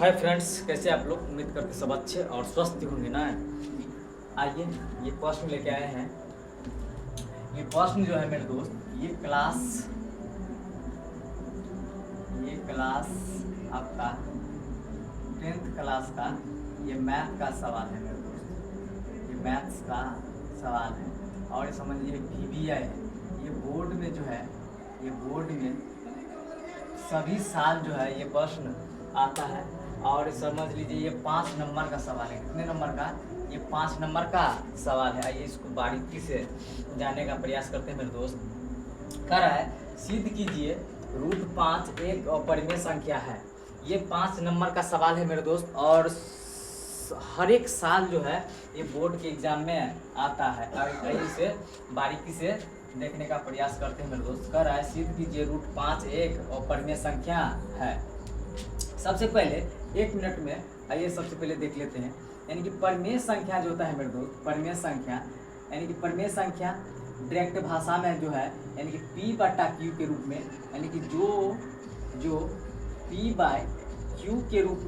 Hi friends, कैसे आप लोग? उम्मीद करते सब अच्छे और स्वस्थ होंगे ना। आइए ये प्रश्न लेके आए हैं। ये प्रश्न जो है मेरे दोस्त, ये क्लास आपका 10th क्लास का ये मैथ का सवाल है मेरे दोस्त। ये मैथ्स का सवाल है और ये समझ लीजिए VBI है। ये बोर्ड में जो है, ये बोर्ड में सभी साल जो है ये प्रश्न आता है और समझ लीजिए ये 5 नंबर का सवाल है। कितने नंबर का? ये 5 नंबर का सवाल है। आइए इसको बारीकी से जानने का प्रयास करते हैं मेरे दोस्त। कह रहा है सिद्ध कीजिए √5 एक अपरिमेय संख्या है। ये 5 नंबर का सवाल है मेरे दोस्त और हर एक साल जो है ये बोर्ड के एग्जाम में आता है। आइए इसे बारीकी से देखने का प्रयास करते हैं मेरे दोस्त। कह रहा है सिद्ध कीजिए √5 एक अपरिमेय संख्या है। सबसे पहले 1 मिनट में आइए सबसे पहले देख लेते हैं। यानी कि परिमेय संख्या जो होता है मेरे दोस्त, परिमेय संख्या यानी कि परिमेय संख्या डायरेक्ट भाषा में जो है यानी कि P/Q के रूप में, यानी कि जो P/Q के रूप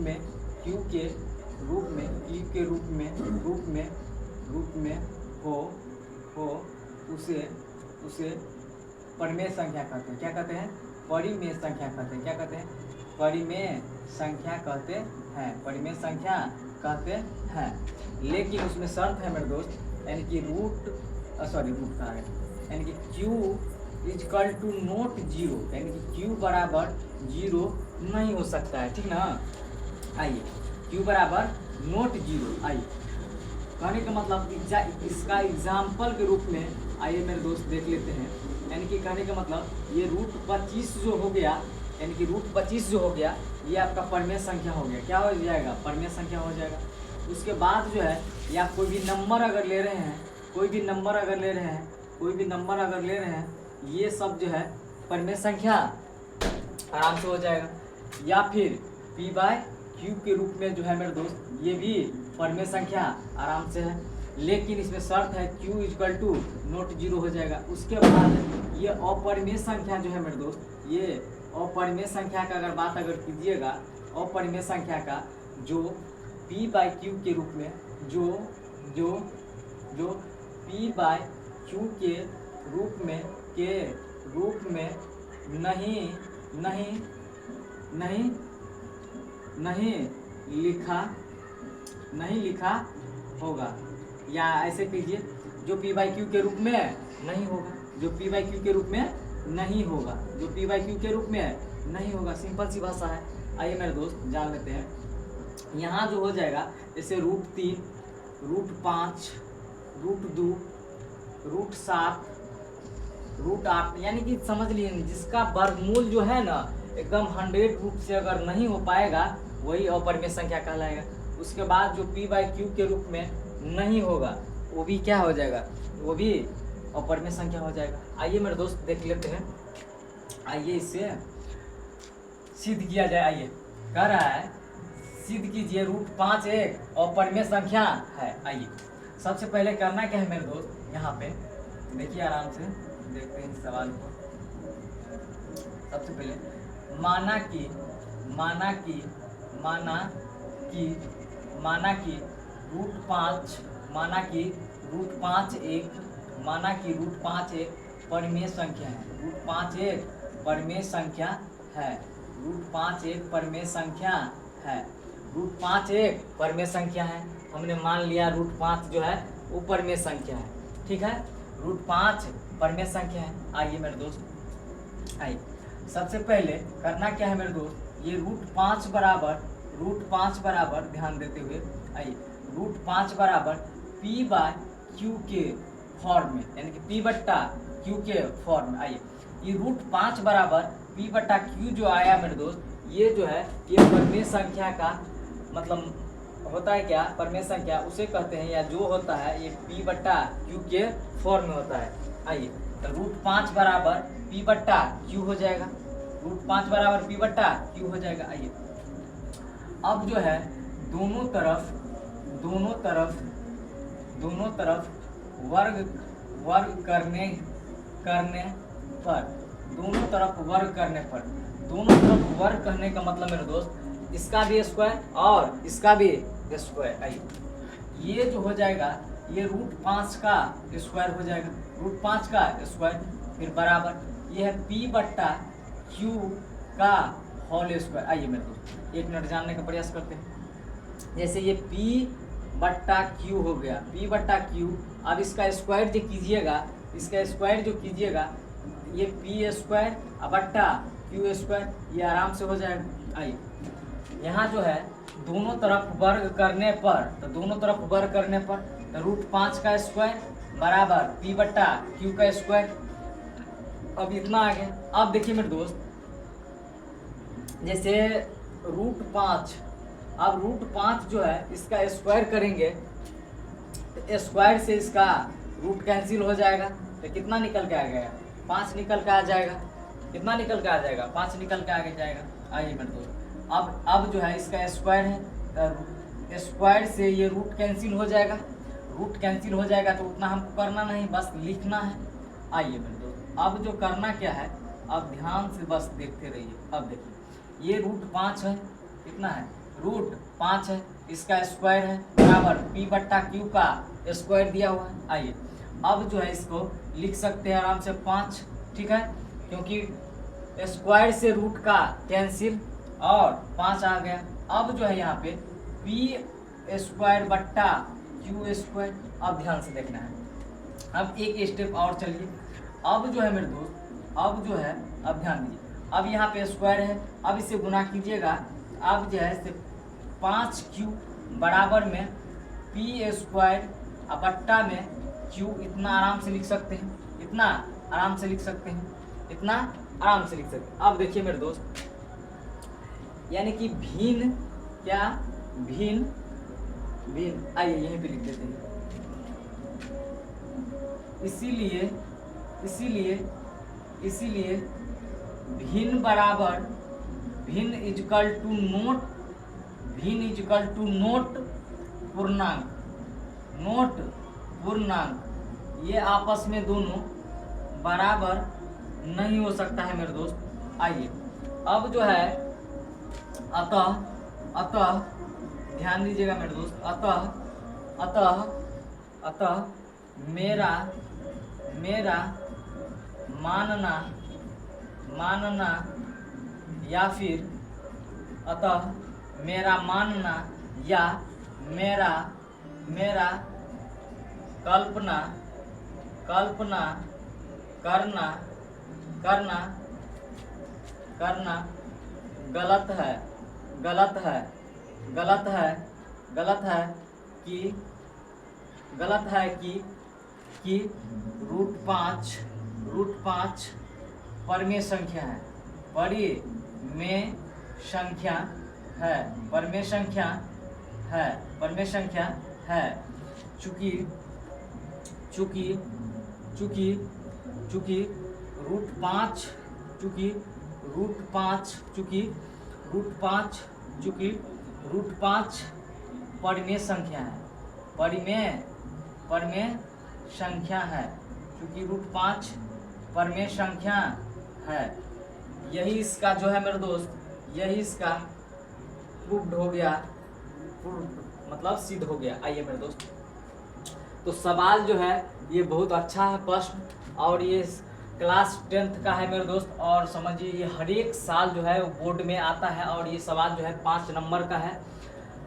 में हो उसे परिमेय संख्या कहते हैं। क्या कहते हैं? परिमेय संख्या कहते हैं। क्या कहते हैं? परिमेय संख्या कहते हैं। परिमेय संख्या कहते हैं। लेकिन उसमें शर्त है मेरे दोस्त, यानी कि यानी कि Q = नॉट 0, यानी कि Q बराबर 0 नहीं हो सकता है। ठीक ना? आइए Q बराबर नॉट 0। आइए कहने का मतलब इसका एग्जाम्पल के रूप में आइए मेरे दोस्त देख लेते हैं। यानी कि कहने का मतलब ये √25 जो हो गया, यानी कि √25 जो हो गया ये आपका परिमेय संख्या हो गया। क्या हो जाएगा? परिमेय संख्या हो जाएगा। उसके बाद जो है या कोई भी नंबर अगर ले रहे हैं, ये सब जो है परिमेय संख्या आराम से हो जाएगा। या फिर P/Q के रूप में जो है मेरे दोस्त ये भी परिमेय संख्या आराम से है। लेकिन इसमें शर्त है Q = नॉट 0 हो जाएगा। उसके बाद ये अपरिमेय संख्या जो है मेरे दोस्त, ये अपरिमेय संख्या का अगर बात कीजिएगा, अपरिमेय संख्या का जो P/Q के रूप में जो P/Q के रूप में नहीं लिखा होगा, या ऐसे कीजिए जो P/Q के रूप में नहीं होगा, सिंपल सी भाषा है। आइए मेरे दोस्त जान लेते हैं। यहाँ जो हो जाएगा जैसे √3, √5, √2, √7, √8, यानी कि समझ लीजिए जिसका वर्गमूल जो है ना एकदम 100 रूप से अगर नहीं हो पाएगा वही अपरिमेय संख्या कहलाएगा। उसके बाद जो P/Q के रूप में नहीं होगा वो भी क्या हो जाएगा? वो भी अपरिमेय संख्या हो जाएगा। आइए मेरे दोस्त देख लेते हैं। आइए इसे सिद्ध किया जाए। आइए कह रहा है सिद्ध कीजिए √5 एक अपरिमेय संख्या है। आइए सबसे पहले करना क्या है मेरे दोस्त, यहाँ पे देखिए आराम से देखते हैं इस सवाल को। सबसे पहले माना कि √5 एक परिमेय संख्या है। √5 एक परिमेय संख्या है। √5 एक परिमेय संख्या है। हमने मान लिया √5 जो है वो परिमेय संख्या है। ठीक है, √5 परिमेय संख्या है। आइए मेरे दोस्त, आइए सबसे पहले करना क्या है मेरे दोस्त, ये √5 बराबर ध्यान देते हुए आइए √5 बराबर P/Q के फॉर्म में, यानी कि P/Q के फॉर्म में। आइए ये √5 बराबर P/Q जो आया मेरे दोस्त, ये जो है ये परिमेय संख्या का मतलब होता है। क्या परिमेय संख्या उसे कहते हैं, या जो होता है ये P/Q के फॉर्म में होता है। आइए तो √5 बराबर P/Q हो जाएगा। √5 बराबर P/Q हो जाएगा। आइए अब जो है दोनों तरफ वर्ग करने पर दोनों तरफ वर्ग करने का मतलब मेरे दोस्त इसका भी स्क्वायर और इसका भी स्क्वायर। आइए ये जो हो जाएगा ये √5 का स्क्वायर हो जाएगा, √5 का स्क्वायर, फिर बराबर ये है p/q का होल स्क्वायर। आइए मेरे दोस्त 1 मिनट जानने का प्रयास करते हैं। जैसे ये p/q हो गया, p/q, अब इसका स्क्वायर जो कीजिएगा, इसका स्क्वायर जो कीजिएगा ये p² बट्टा q², ये आराम से हो जाएगा। आइए यहाँ जो है दोनों तरफ वर्ग करने पर, तो दोनों तरफ वर्ग करने पर तो √5 का स्क्वायर बराबर p/q का स्क्वायर। अब इतना आ गया। अब देखिए मेरे दोस्त, जैसे √5, अब √5 जो है इसका स्क्वायर करेंगे तो स्क्वायर से इसका रूट कैंसिल हो जाएगा, तो कितना निकल के आ गया? 5 निकल के आ जाएगा। कितना निकल के आ जाएगा? 5 निकल के आगे जाएगा। आइए मेरे दोस्त, अब जो है इसका स्क्वायर है, स्क्वायर से ये रूट कैंसिल हो जाएगा, रूट कैंसिल हो जाएगा तो उतना हमको करना नहीं, बस लिखना है। आइए मेरे दोस्त, अब जो करना क्या है, अब ध्यान से बस देखते रहिए। अब देखिए ये √5 है, कितना है? √5 है, इसका स्क्वायर है बराबर p/q का स्क्वायर दिया हुआ है। आइए अब जो है इसको लिख सकते हैं आराम से 5, ठीक है, क्योंकि स्क्वायर से रूट का कैंसिल और 5 आ गया। अब जो है यहाँ पे p² बट्टा q²। अब ध्यान से देखना है, अब एक स्टेप और चलिए। अब जो है मेरे दोस्त, अब जो है, अब ध्यान दीजिए, अब यहाँ पे स्क्वायर है, अब इसे गुना कीजिएगा, अब जो है 5q बराबर में p² बट्टा में q, इतना आराम से लिख सकते हैं, इतना आराम से लिख सकते हैं, इतना आराम से लिख सकते हैं। अब देखिए मेरे दोस्त, यानी कि भिन्न, क्या भिन्न, भिन्न, आइए यहीं पे लिख देते हैं। इसीलिए इसीलिए इसीलिए भिन्न बराबर, भिन्न इजकल टू नोट, भिन्न इजकल टू नोट पूर्णांक, नोट पूर्णांक, ये आपस में दोनों बराबर नहीं हो सकता है मेरे दोस्त। आइए अब जो है अतः ध्यान दीजिएगा मेरे दोस्त, अतः मेरा मानना या फिर अतः मेरा मानना या मेरा कल्पना करना गलत है कि √5 परिमेय संख्या है, परिमेय संख्या है, चूंकि √5 परिमेय संख्या है, परिमेय संख्या है, चूंकि √5 परिमेय संख्या है। यही इसका जो है मेरे दोस्त, यही इसका प्रूव्ड हो गया, मतलब सिद्ध हो गया। आइए मेरे दोस्त, तो सवाल जो है ये बहुत अच्छा है प्रश्न, और ये क्लास 10th का है मेरे दोस्त, और समझिए ये हर एक साल जो है बोर्ड में आता है, और ये सवाल जो है 5 नंबर का है,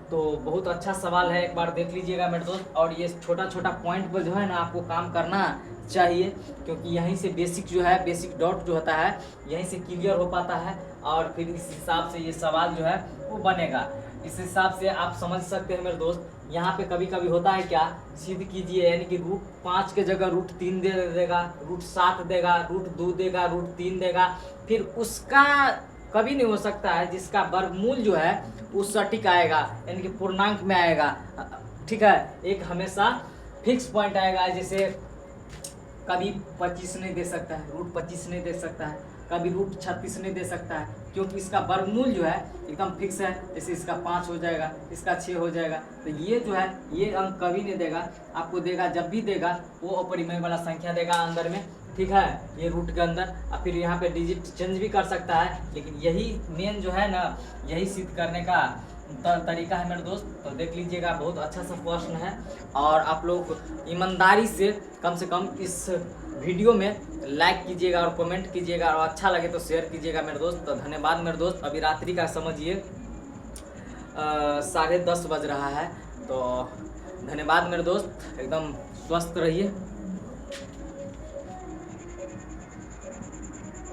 तो बहुत अच्छा सवाल है, एक बार देख लीजिएगा मेरे दोस्त। और ये छोटा छोटा पॉइंट पर जो है ना आपको काम करना चाहिए, क्योंकि यहीं से बेसिक जो है, बेसिक डॉट जो होता है यहीं से क्लियर हो पाता है, और फिर इस हिसाब से ये सवाल जो है वो बनेगा। इस हिसाब से आप समझ सकते हैं मेरे दोस्त। यहाँ पे कभी कभी होता है क्या, सिद्ध कीजिए, यानी कि √5 के जगह √3 दे देगा, √7 देगा, √2 देगा, √3 देगा, फिर उसका कभी नहीं हो सकता है जिसका वर्गमूल जो है वो सटीक आएगा, यानी कि पूर्णांक में आएगा, ठीक है। एक हमेशा फिक्स पॉइंट आएगा, जैसे कभी 25 नहीं दे सकता है, √25 नहीं दे सकता है, कभी √36 नहीं दे सकता है, क्योंकि इसका वर्गमूल जो है एकदम फिक्स है। जैसे इसका 5 हो जाएगा, इसका 6 हो जाएगा, तो ये जो है ये अंक कभी नहीं देगा, आपको देगा जब भी देगा वो अपरिमेय वाला संख्या देगा अंदर में, ठीक है, ये रूट के अंदर। और फिर यहाँ पे डिजिट चेंज भी कर सकता है, लेकिन यही मेन जो है ना, यही सिद्ध करने का तरीका है मेरे दोस्त। तो देख लीजिएगा, बहुत अच्छा सा प्रश्न है, और आप लोग ईमानदारी से कम इस वीडियो में लाइक कीजिएगा और कमेंट कीजिएगा, और अच्छा लगे तो शेयर कीजिएगा मेरे दोस्त। तो धन्यवाद मेरे दोस्त। अभी रात्रि का समझिए 10:30 बज रहा है। तो धन्यवाद मेरे दोस्त, एकदम स्वस्थ रहिए।